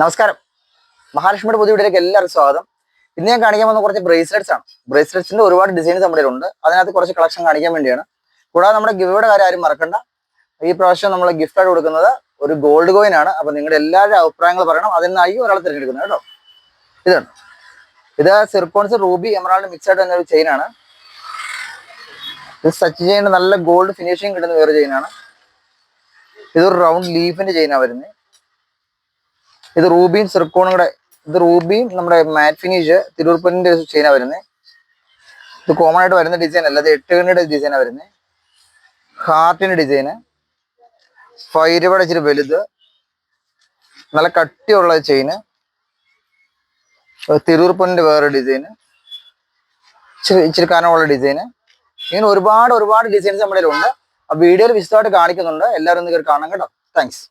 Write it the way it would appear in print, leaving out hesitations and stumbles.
നമസ്കാരം. മഹാലക്ഷ്മിയുടെ പുതിയ വീഡിയോയിലേക്ക് എല്ലാവർക്കും സ്വാഗതം. ഇന്ന് ഞാൻ കാണിക്കാൻ വന്ന കുറച്ച് ബ്രേസ്ലെറ്റ്സ് ആണ്. ബ്രേസ്ലെറ്റ്സിന്റെ ഒരുപാട് ഡിസൈൻസ് നമ്മുടെ ഉണ്ട്. അതിനകത്ത് കുറച്ച് കളക്ഷൻ കാണിക്കാൻ വേണ്ടിയാണ്. കൂടാതെ നമ്മുടെ ഗിഫ്റ്റയുടെ കാര്യം ആരും മറക്കണ്ട. ഈ പ്രാവശ്യം നമ്മൾ ഗിഫ്റ്റായിട്ട് കൊടുക്കുന്നത് ഒരു ഗോൾഡ് കോയിൻ ആണ്. അപ്പൊ നിങ്ങളുടെ എല്ലാവരുടെ അഭിപ്രായങ്ങൾ പറയണം. അതിനായിരിക്കും ഒരാൾ തിരഞ്ഞെടുക്കുന്നത് കേട്ടോ. ഇതാണ്, ഇത് സിർക്കോൺസ് റൂബി എമറാൾഡ് മിക്സ് ആയിട്ട് തന്നെ ഒരു ചെയിൻ ആണ്. ഇത് സച്ച് ചെയിൻ, നല്ല ഗോൾഡ് ഫിനിഷിങ് കിട്ടുന്ന വേറെ ചെയിനാണ്. ഇതൊരു റൗണ്ട് ലീഫിന്റെ ചെയിനാണ് വരുന്നത്. ഇത് റൂബിയും സിർക്കോണും കൂടെ, ഇത് റൂബിയും നമ്മുടെ മാറ്റ് ഫിനിഷ് തിരൂർപ്പൂരിന്റെ ചെയിനാണ് വരുന്നത്. ഇത് കോമൺ ആയിട്ട് വരുന്ന ഡിസൈൻ അല്ല, ഇത് 8 കണ്ണിയുടെ ഡിസൈനാണ് വരുന്നത്. ഹാർട്ടിന്റെ ഡിസൈന്, ഫൈരയുടെ ഇച്ചിരി വലുത്, നല്ല കട്ടിയുള്ള ചെയിന്, തിരൂർപ്പൂരിന്റെ വേറെ ഡിസൈന്, ഇച്ചിരി കനമുള്ള ഡിസൈന്. ഇങ്ങനെ ഒരുപാട് ഡിസൈൻസ് നമ്മുടെ ഉണ്ട്. ആ വീഡിയോയിൽ വിശദമായിട്ട് കാണിക്കുന്നുണ്ട്. എല്ലാവരും ഒന്ന് കയറി കാണാം കേട്ടോ. താങ്ക്സ്.